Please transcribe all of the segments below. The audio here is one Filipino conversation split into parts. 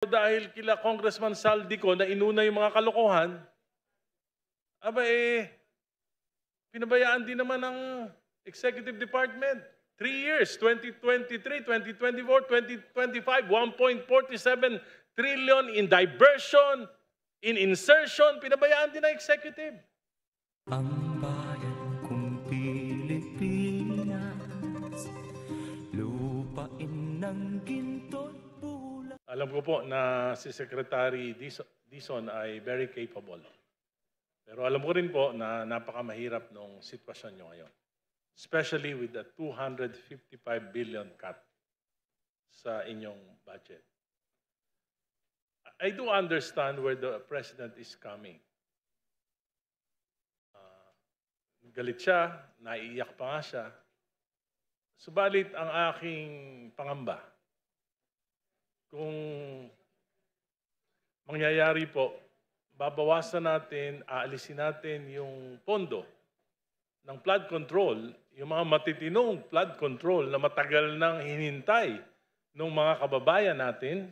Dahil kila Congressman Saldico na inuna yung mga kalokohan, pinabayaan din naman ng Executive Department. 3 years, 2023, 2024, 2025, 1.47 trillion in diversion, in insertion, pinabayaan din ng Executive. Ang bayan kong Pilipinas, lupain ng ginto't bulan. Alam ko po na si Secretary Dizon ay very capable. Pero alam ko rin po na napakamahirap nung sitwasyon nyo ngayon. Especially with the 255 billion cut sa inyong budget. I do understand where the President is coming. Galit siya, naiiyak pa nga siya. Subalit ang aking pangamba, kung mangyayari po, babawasan natin, aalisin natin yung pondo ng flood control, yung mga matitinong flood control na matagal nang hinintay ng mga kababayan natin,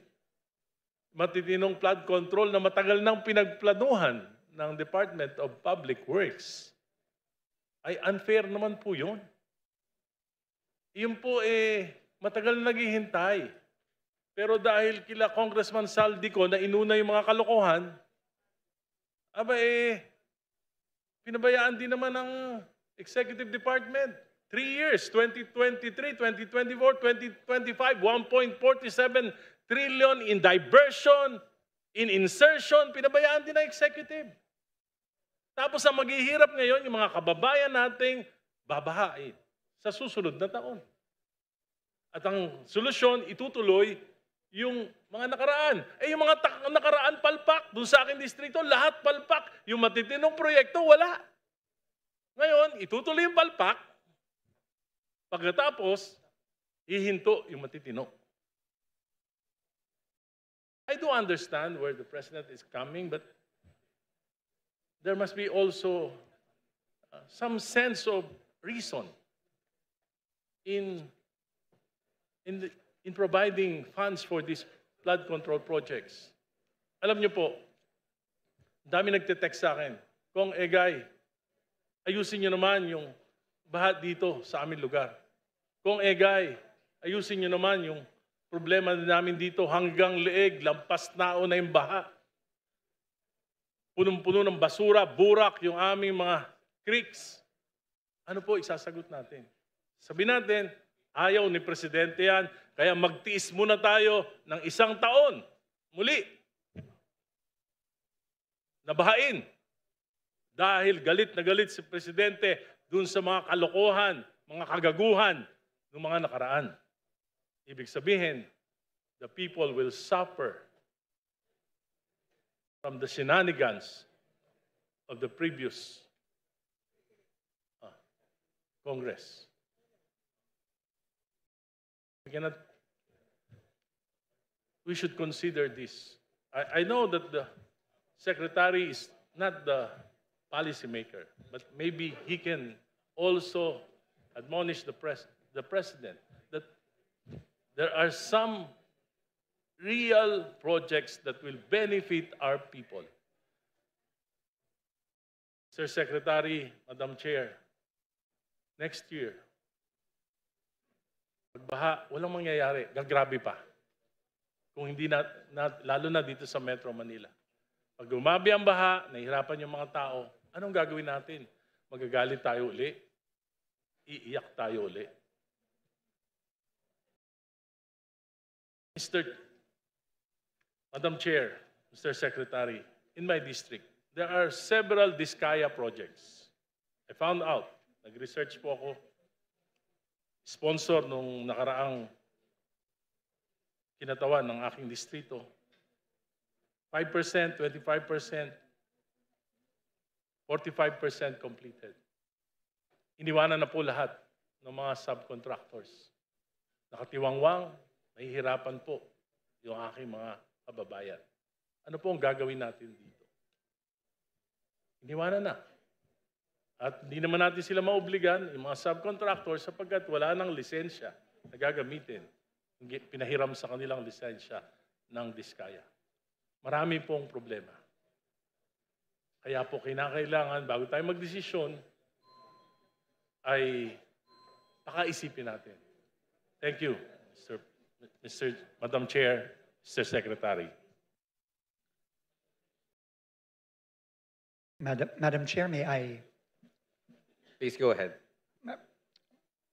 matitinong flood control na matagal nang pinagplanuhan ng Department of Public Works, ay unfair naman po yun. Yun po matagal na naghihintay. Pero dahil kila Congressman Saldico na inuna yung mga kalokohan, pinabayaan din naman ng Executive Department. 3 years, 2023, 2024, 2025, 1.47 trillion in diversion, in insertion, pinabayaan din ng Executive. Tapos ang maghihirap ngayon, yung mga kababayan nating babahain sa susunod na taon. At ang solusyon, itutuloy yung mga nakaraan. Yung mga nakaraan palpak, dun sa aking distrito, lahat palpak. Yung matitinong proyekto, wala. Ngayon, itutuloy yung palpak. Pagkatapos, hihinto yung matitino. I do understand where the President is coming, but there must be also some sense of reason in providing funds for these flood control projects. Alam niyo po, dami nagte-text sa akin, Kong Egay, ayusin niyo naman yung baha dito sa aming lugar. Kong Egay, ayusin niyo naman yung problema namin dito hanggang leeg, lampas nao na yung baha. Punong-puno ng basura, burak yung aming mga creeks. Ano po isasagot natin? Sabihin natin, ayaw ni Presidente yan, kaya magtiis muna tayo ng 1 taon. Muli, nabahain. Dahil galit na galit si Presidente dun sa mga kalokohan, mga kagaguhan ng mga nakaraan. Ibig sabihin, the people will suffer from the shenanigans of the previous Congress. We should consider this. I know that the Secretary is not the policymaker, but maybe he can also admonish the President that there are some real projects that will benefit our people. Sir Secretary, Madam Chair, next year, pagbaha, walang mangyayari, gagrabe pa. Kung hindi lalo na dito sa Metro Manila. Pag dumabi ang baha, nahihirapan yung mga tao, anong gagawin natin? Magagalit tayo uli? Iiyak tayo uli? Madam Chair, Mr. Secretary, in my district, there are several Diskaya projects. I found out, nag-research po ako, sponsor nung nakaraang kinatawan ng aking distrito, 5%, 25%, 45% completed. Iniwanan na po lahat ng mga subcontractors. Nakatiwangwang, nahihirapan po yung aking mga kababayan. Ano po ang gagawin natin dito? Iniwanan na. At hindi naman natin sila maobligan, yung mga subcontractors, sapagkat wala nang lisensya na gagamitin. Pinahiram sa kanilang lisensya ng Diskaya. Marami pong problema. Kaya po kinakailangan, bago tayo magdesisyon, ay pakaisipin natin. Thank you, Madam Chair, Mr. Secretary. Madam Chair, may I? Please go ahead.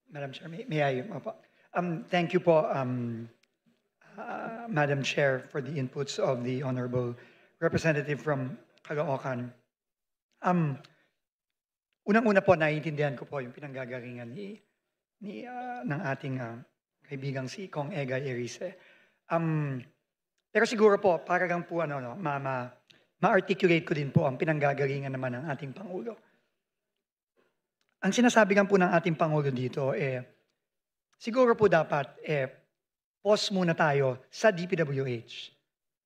Madam Chair, may I? Thank you po, Madam Chair, for the inputs of the Honorable Representative from Caloocan. Unang-una po, naiintindihan ko po yung pinanggagalingan ng ating kaibigang si Kong Egay Erice. Pero siguro po, para lang po ma-articulate ko din po ang pinanggagalingan naman ng ating Pangulo. Ang sinasabi lang po ng ating Pangulo dito, siguro po dapat, pause muna tayo sa DPWH.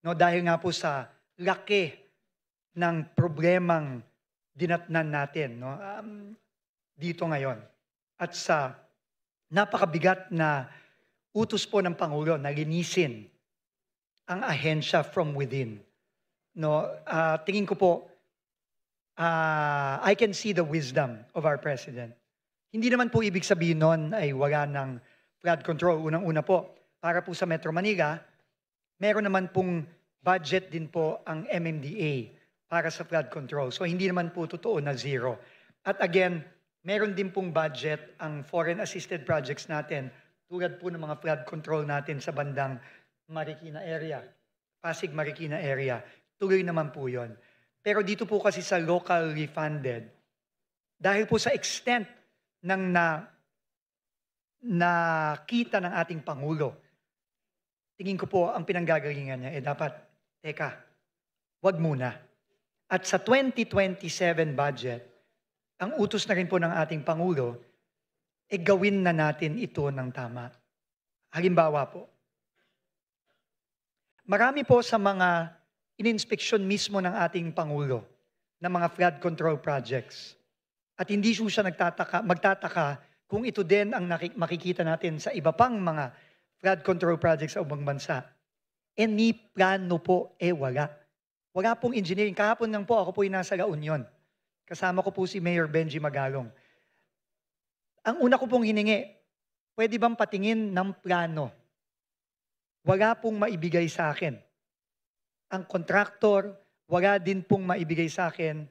No, dahil nga po sa laki ng problemang dinatnan natin dito ngayon. At sa napakabigat na utos po ng Pangulo na linisin ang ahensya from within. No, tingin ko po, I can see the wisdom of our President. Hindi naman po ibig sabihin nun ay wala ng flood control. Unang-una po, para po sa Metro Manila, meron naman pong budget din po ang MMDA para sa flood control. So hindi naman po totoo na zero. At again, meron din pong budget ang foreign assisted projects natin tulad po ng mga flood control natin sa bandang Marikina area, Pasig Marikina area. Tuloy naman po yon. Pero dito po kasi sa locally funded, dahil po sa extent ng nakita ng ating Pangulo, tingin ko po ang pinanggagalingan niya, dapat, teka, wag muna. At sa 2027 budget, ang utos na rin po ng ating Pangulo, gawin na natin ito ng tama. Halimbawa po, marami po sa mga in-inspeksyon mismo ng ating Pangulo ng mga flood control projects. At hindi siya magtataka kung ito din ang makikita natin sa iba pang mga flood control projects sa ubang bansa. Ni plano po, wala. Wala pong engineering. Kahapon lang po, ako po yung nasa La Union. Kasama ko po si Mayor Benji Magalong. Ang una ko pong hiningi, pwede bang patingin ng plano? Wala pong maibigay sa akin. Ang kontraktor, wala din pong maibigay sa akin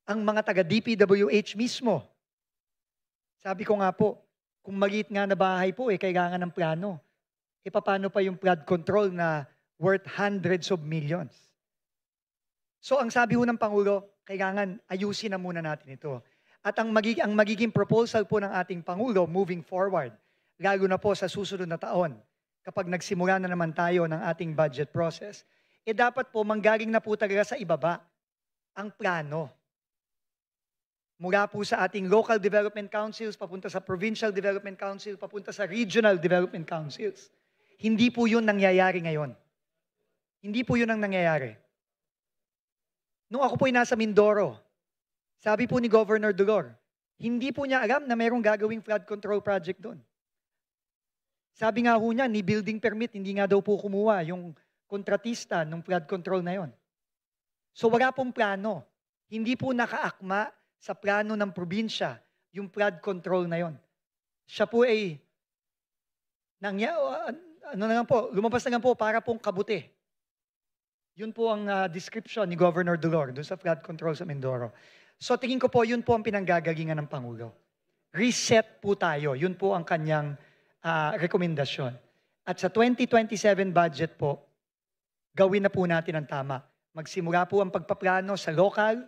ang mga taga-DPWH mismo. Sabi ko nga po, kung maliit nga na bahay po, kailangan ng plano. Paano pa yung flood control na worth hundreds of millions? So ang sabi ho ng Pangulo, kailangan ayusin na muna natin ito. At ang magiging proposal po ng ating Pangulo moving forward, lalo na po sa susunod na taon, kapag nagsimula na naman tayo ng ating budget process, dapat po manggaling na po talaga sa ibaba ang plano. Mula po sa ating local development councils, papunta sa provincial development council, papunta sa regional development councils. Hindi po yun nangyayari ngayon. Hindi po yun ang nangyayari. Nung ako po'y nasa Mindoro, sabi po ni Governor Dolor, hindi po niya alam na mayroong gagawing flood control project doon. Sabi nga ho niya, ni building permit, hindi nga daw po kumuha yung kontratista ng flood control na yon. So wala pong plano. Hindi po nakaakma sa plano ng probinsya yung flood control na yon. Siya po lumabas na lang po para pong kabuti. Yun po ang description ni Governor Dolor doon sa flood control sa Mindoro. So tingin ko po, yun po ang pinanggagalingan ng Pangulo. Reset po tayo. Yun po ang kanyang rekomendasyon. At sa 2027 budget po, gawin na po natin ang tama. Magsimula po ang pagpaplano sa local,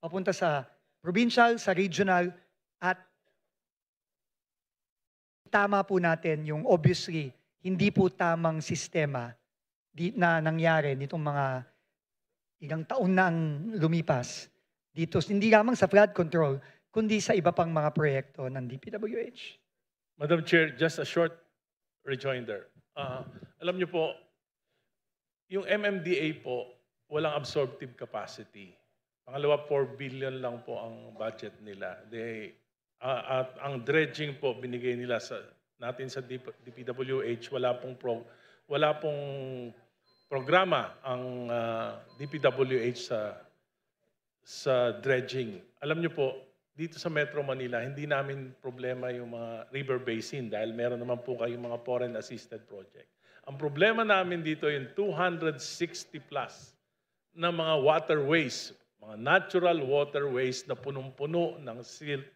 papunta sa provincial, sa regional, at tama po natin yung obviously hindi po tamang sistema na nangyari nitong mga ilang taon na ang lumipas dito. Hindi lamang sa flood control, kundi sa iba pang mga proyekto ng DPWH. Madam Chair, just a short rejoinder. Alam niyo po, yung MMDA po, walang absorptive capacity. Pangalawa, 4 billion lang po ang budget nila. At ang dredging po, binigay nila natin sa DPWH, wala pong programa ang DPWH sa dredging. Alam niyo po, dito sa Metro Manila, hindi namin problema yung mga river basin dahil meron naman po kayong mga foreign assisted project. Ang problema namin dito yung 260 plus na mga waterways, mga natural waterways na punong-puno ng silt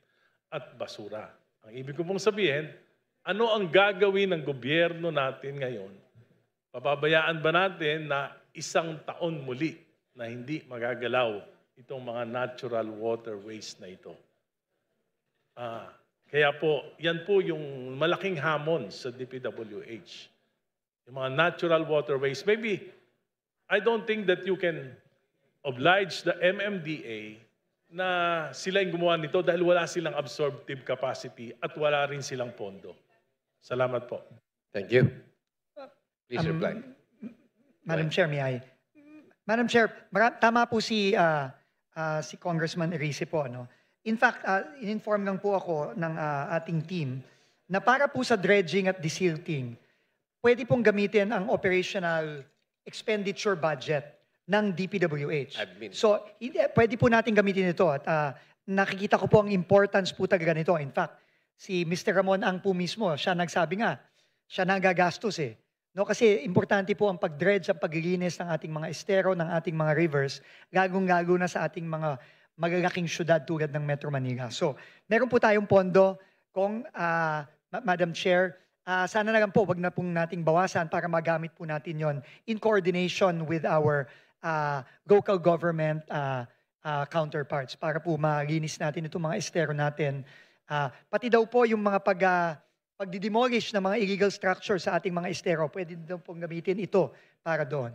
at basura. Ang ibig ko pong sabihin, ano ang gagawin ng gobyerno natin ngayon? Pababayaan ba natin na isang taon muli na hindi magagalaw itong mga natural waterways na ito? Kaya po, yan po yung malaking hamon sa DPWH. Yung mga natural waterways. Maybe, I don't think that you can oblige the MMDA na sila yung gumawa nito dahil wala silang absorptive capacity at wala rin silang pondo. Salamat po. Thank you. Please reply. Madam Chair, may I? Madam Chair, tama po si Congressman Erice po. No? In fact, in-inform lang po ako ng ating team na para po sa dredging at desilting, pwede pong gamitin ang operational expenditure budget ng DPWH. Admin. So, pwede po natin gamitin ito at nakikita ko po ang importance po talaga nito. In fact, si Mr. Ramon Ang po mismo, siya nagsabi nga, siya nagagastos eh. No, kasi importante po ang pag-dredge, ang paglilinis ng ating mga estero, ng ating mga rivers, lagong-lalo na sa ating mga magagaking syudad tulad ng Metro Manila. So, meron po tayong pondo kung, Madam Chair, sana na lang po, wag na pong nating bawasan para magamit po natin yon in coordination with our local government counterparts para po malinis natin itong mga estero natin. Pati daw po yung mga pagdidemolish ng mga illegal structures sa ating mga estero, pwede daw pong gamitin ito para doon.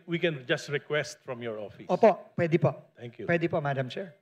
We can just request from your office. Opo, pwede po. Thank you. Pwede po, Madam Chair.